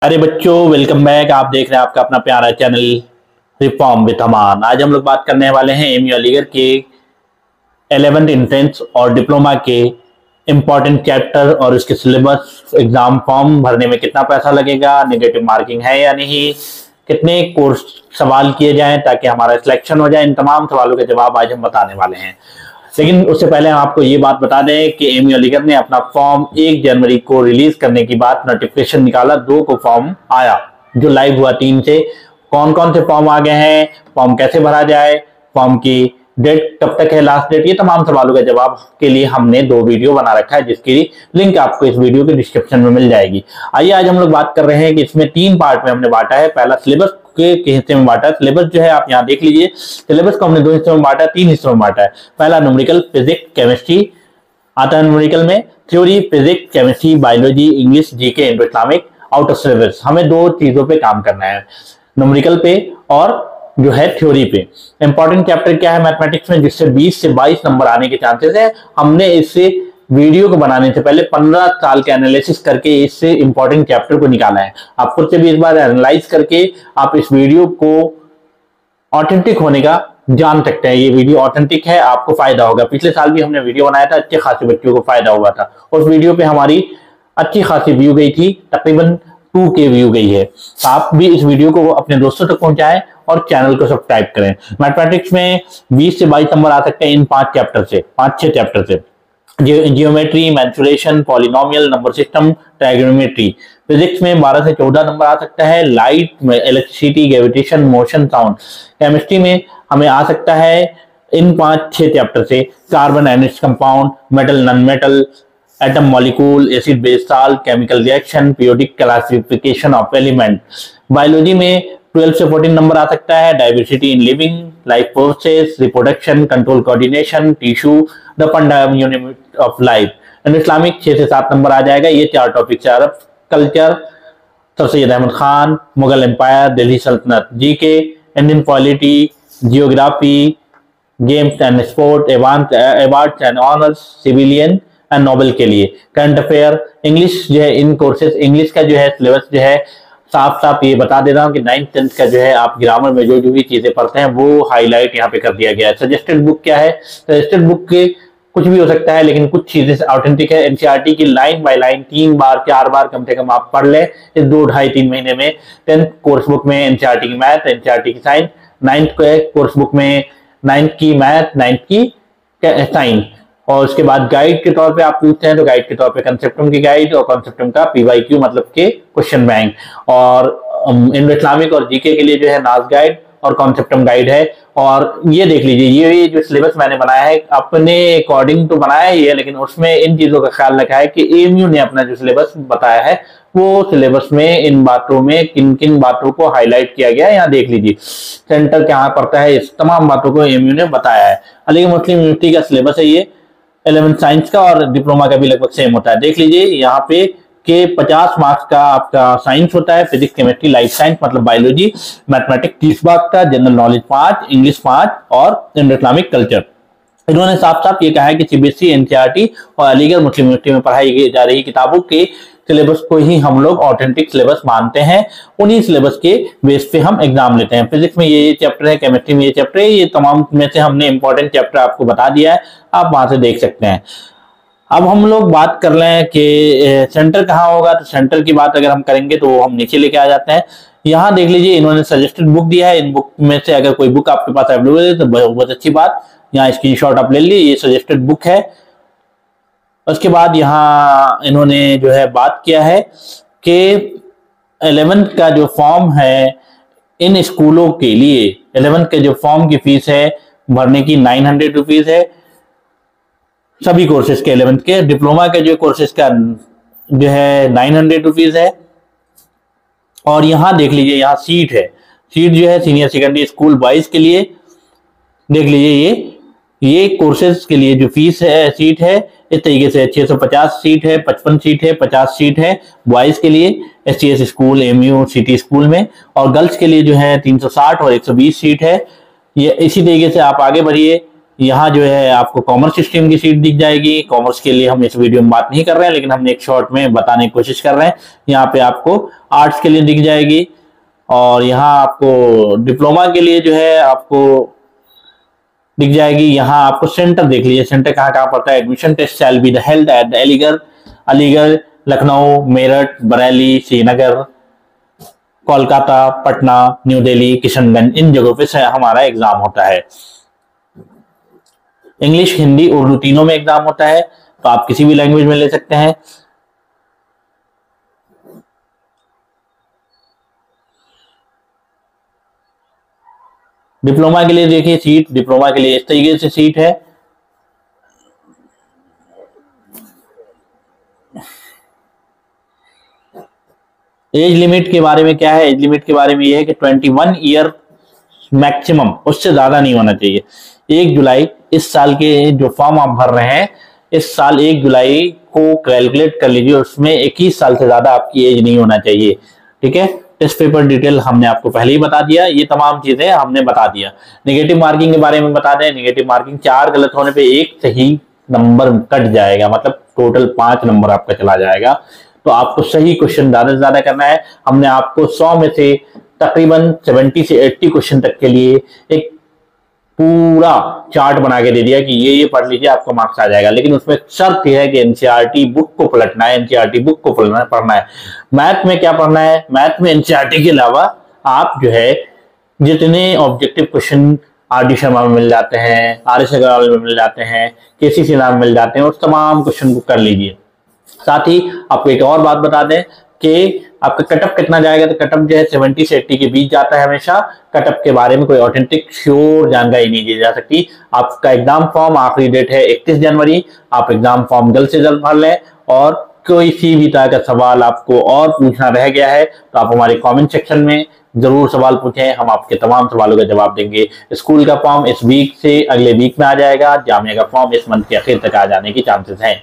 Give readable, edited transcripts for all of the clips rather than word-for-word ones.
अरे बच्चों, welcome back. आप देख रहे हैं आपका अपना प्यारा चैनल रिफॉर्म विद अमान। आज हम लोग बात करने वाले हैं एमयू अलीगढ़ के 11th एंट्रेंस और डिप्लोमा के इम्पॉर्टेंट चैप्टर और इसके सिलेबस, एग्जाम फॉर्म भरने में कितना पैसा लगेगा, नेगेटिव मार्किंग है या नहीं, कितने कोर्स सवाल किए जाएं ताकि हमारा सिलेक्शन हो जाए। इन तमाम सवालों के जवाब आज हम बताने वाले हैं। लेकिन उससे पहले हम आपको ये बात बता दें कि एमयू अलीगढ़ ने अपना फॉर्म 1 जनवरी को रिलीज करने की बात नोटिफिकेशन निकाला, 2 को फॉर्म आया जो लाइव हुआ, 3 से कौन कौन से फॉर्म आ गए हैं, फॉर्म कैसे भरा जाए, फॉर्म की डेट कब तक है, लास्ट डेट, ये तमाम सवालों के जवाब के लिए हमने 2 वीडियो बना रखा है जिसकी लिंक आपको इस वीडियो के डिस्क्रिप्शन में मिल जाएगी। आइए आज हम लोग बात कर रहे हैं कि इसमें 3 पार्ट में हमने बांटा है। पहला सिलेबस के हिस्से में बांटा है। सिलेबस जो है आप यहाँ देख लीजिए, सिलेबस को हमने 2 हिस्सों में बांटा है, 3 हिस्सों में बांटा है। पहला न्यूमेरिकल, फिजिक्स, केमिस्ट्री आता है न्यूमेरिकल में, theory, physics, chemistry, biology, English, GK, Indo Islamic, out of syllabus. हमें 2 चीजों पे काम करना है, न्यूमेरिकल पे और जो है थ्योरी पे। इंपॉर्टेंट चैप्टर क्या है मैथमेटिक्स में, जिससे 20 से 22 नंबर आने के चांसेस है। हमने इससे वीडियो को बनाने से पहले 15 साल के एनालिसिस करके इससे इंपॉर्टेंट चैप्टर को निकाला है। आप खुद से भी इस बार एनालाइज करके आप इस वीडियो को ऑथेंटिक होने का जान सकते हैं। ये वीडियो ऑथेंटिक है, आपको फायदा होगा। पिछले साल भी हमने वीडियो बनाया था, अच्छे खासे बच्चों को फायदा हुआ था। उस वीडियो पे हमारी अच्छी खासी व्यू गई थी, तकरीबन 2K व्यू गई है। तो आप भी इस वीडियो को अपने दोस्तों तक पहुंचाएं और चैनल को सब्सक्राइब करें। मैथमेटिक्स में 20 से 22 नंबर आ सकते हैं इन 5 चैप्टर से, 5-6 चैप्टर से। Geometry, mensuration, polynomial, number system, trigonometry. Physics में 12 से 14 नंबर आ सकता है, light, electricity, gravitation, motion, sound. Chemistry में हमें आ सकता है इन 5-6 चैप्टर से carbon and its compound, metal, non metal, atom, molecule, acid base salt, chemical reaction, periodic classification of element. Biology में 12 से 14 नंबर आ सकता है, diversity in living, life process, reproduction, control, coordination, tissue, the fundamental unit of life. And Islamic 6 से 7 नंबर आ जाएगा। ये 4 topics, Arab culture, sir Syed Ahmad Khan, Mughal empire, Delhi सल्तनत, GK, Indian polity, geography, games and sport, awards and honours, civilian and Nobel के लिए, current affair, English जो है इन कोर्सेज। इंग्लिश का जो है सिलेबस जो है साफ साफ ये बता दे रहा हूँ कि 9th 10th का जो है आप ग्रामर में जो भी चीजें पढ़ते हैं वो हाईलाइट यहाँ पे कर दिया गया है। सजेस्टेड बुक क्या है, सजेस्टेड बुक के कुछ भी हो सकता है लेकिन कुछ चीजें ऑथेंटिक है। एनसीईआरटी की लाइन बाय लाइन 3 बार 4 बार कम से कम आप पढ़ ले इस 2-2.5-3 महीने में। 10th कोर्स बुक में एनसीईआरटी की मैथ, एनसीईआरटी की साइंस, 9th कोर्स बुक में 9th की मैथ, 9th की साइंस। और उसके बाद गाइड के तौर पे आप पूछते हैं तो गाइड के तौर पे कंसेप्टम की गाइड और कंसेप्टम का पीवाईक्यू मतलब के क्वेश्चन बैंक, और इंडो इस्लामिक और जीके के लिए जो है नाज गाइड और कॉन्सेप्टम गाइड है। और ये देख लीजिए, ये जो सिलेबस मैंने बनाया है अपने अकॉर्डिंग तो बनाया ही है, लेकिन उसमें इन चीजों का ख्याल रखा है कि एएमयू ने अपना जो सिलेबस बताया है वो सिलेबस में इन बातों में किन किन बातों को हाईलाइट किया गया है। यहाँ देख लीजिए सेंटर कहाँ पड़ता है, इस तमाम बातों को एएमयू ने बताया है। अलीगढ़ मुस्लिम यूनिवर्सिटी का सिलेबस है ये, 11th साइंस का और डिप्लोमा का भी लगभग सेम होता है। देख लीजिए यहाँ पे के 50 मार्क्स का आपका साइंस होता है, फिजिक्स, केमिस्ट्री, लाइफ साइंस मतलब बायोलॉजी, मैथमेटिक्स 30 मार्क्स का, जनरल नॉलेज 5, इंग्लिश 5 और इंडो इस्लामिक कल्चर। इन्होंने साफ साफ ये कहा है कि सीबीएसई, एनसीईआरटी और अलीगढ़ मुस्लिम यूनिवर्सिटी में पढ़ाई जा रही किताबों के सिलेबस को ही हम लोग ऑथेंटिक सिलेबस मानते हैं। उन्हीं सिलेबस के बेस पे हम एग्जाम लेते हैं। फिजिक्स में ये चैप्टर है, केमिस्ट्री में ये चैप्टर है, ये तमाम में से हमने इंपॉर्टेंट चैप्टर आपको बता दिया है, आप वहां से देख सकते हैं। अब हम लोग बात कर रहे हैं कि सेंटर कहाँ होगा, तो सेंटर की बात अगर हम करेंगे तो हम नीचे लेके आ जाते हैं। यहाँ देख लीजिए इन्होंने सजेस्टेड बुक दिया है, इन बुक में से अगर कोई बुक आपके पास अवेलेबल है तो बहुत अच्छी बात, यहाँ स्क्रीनशॉट आप ले लीजिए, ये सजेस्टेड बुक है। उसके बाद यहाँ इन्होंने जो है बात किया है कि 11th का जो फॉर्म है इन स्कूलों के लिए, 11th के जो फॉर्म की फीस है भरने की 900 रुपीज है सभी कोर्सेज के। 11th के डिप्लोमा के जो कोर्सेज का जो है 900 रुपीज है। और यहाँ देख लीजिए यहाँ सीट है, सीट जो है सीनियर सेकेंडरी स्कूल बॉयज के लिए, देख लीजिए ये कोर्सेज के लिए जो फीस है सीट है इस तरीके से 650 सीट है, 55 सीट है, 50 सीट है बॉयज के लिए STS school, MU, city school में, और गर्ल्स के लिए जो है 360 और 120 सीट है। ये इसी तरीके से आप आगे बढ़िए, यहाँ जो है आपको कॉमर्स स्ट्रीम की सीट दिख जाएगी। कॉमर्स के लिए हम इस वीडियो में बात नहीं कर रहे हैं लेकिन हमने एक शॉर्ट में बताने की कोशिश कर रहे हैं। यहाँ पे आपको आर्ट्स के लिए दिख जाएगी, और यहाँ आपको डिप्लोमा के लिए जो है आपको दिख जाएगी। यहाँ आपको सेंटर देख लीजिए, सेंटर कहाँ कहाँ पड़ता है। Admission test shall be held at Aligarh, Lucknow, Meerut, Bareilly, Srinagar, Kolkata, Patna, new Delhi, Kishanganj, इन जगहों पे हमारा एग्जाम होता है। इंग्लिश, हिंदी, उर्दू तीनों में एग्जाम होता है, तो आप किसी भी लैंग्वेज में ले सकते हैं। डिप्लोमा के लिए देखिए सीट, डिप्लोमा के लिए इस तरीके से सीट है। एज लिमिट के बारे में क्या है, एज लिमिट के बारे में यह है कि 21 ईयर मैक्सिमम, उससे ज्यादा नहीं होना चाहिए। 1 जुलाई इस साल के जो फॉर्म आप भर रहे हैं, इस साल 1 जुलाई को कैलकुलेट कर लीजिए, उसमें 21 साल से ज्यादा आपकी एज नहीं होना चाहिए। ठीक है, टेस्ट पेपर डिटेल हमने आपको पहले ही बता दिया, ये तमाम चीजें हमने बता दिया। नेगेटिव मार्किंग के बारे में बता दें, नेगेटिव मार्किंग 4 गलत होने पे 1 सही नंबर कट जाएगा, मतलब टोटल 5 नंबर आपका चला जाएगा। तो आपको सही क्वेश्चन ज्यादा से ज्यादा करना है। हमने आपको 100 में से तकरीबन 70 से 80 क्वेश्चन तक के लिए एक पूरा चार्ट बना के दे दिया कि ये पढ़ लीजिए, आपको मार्क्स आ जाएगा। लेकिन उसमें शर्त यह है कि एनसीईआरटी बुक को पलटना है, एनसीईआरटी बुक को पढ़ना है। मैथ में क्या पढ़ना है, मैथ में एनसीईआरटी के अलावा आप जो है जितने objective question R D Sharma में मिल जाते हैं, आर एस अग्रवाल में मिल जाते हैं, केसी सिन्हा में मिल जाते हैं, उस तमाम क्वेश्चन को कर लीजिए। साथ ही आपको एक और बात बता दें कि आपका कटअप कितना जाएगा, तो कटअप जो है 70 से 80 के बीच जाता है हमेशा। कटअप के बारे में कोई ऑथेंटिक श्योर जानकारी नहीं दी जा सकती। आपका एग्जाम फॉर्म आखिरी डेट है 31 जनवरी। आप एग्जाम फॉर्म जल्द से जल्द भर लें, और कोई सी भी तरह का सवाल आपको और पूछना रह गया है तो आप हमारे कमेंट सेक्शन में जरूर सवाल पूछें, हम आपके तमाम सवालों का जवाब देंगे। स्कूल का फॉर्म इस वीक से अगले वीक में आ जाएगा, जामिया का फॉर्म इस मंथ के आखिर तक आ जाने की चांसेस हैं।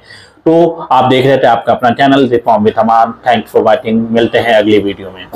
तो आप देख रहे थे आपका अपना channel reform with Aman. Thanks for watching, मिलते हैं अगली वीडियो में।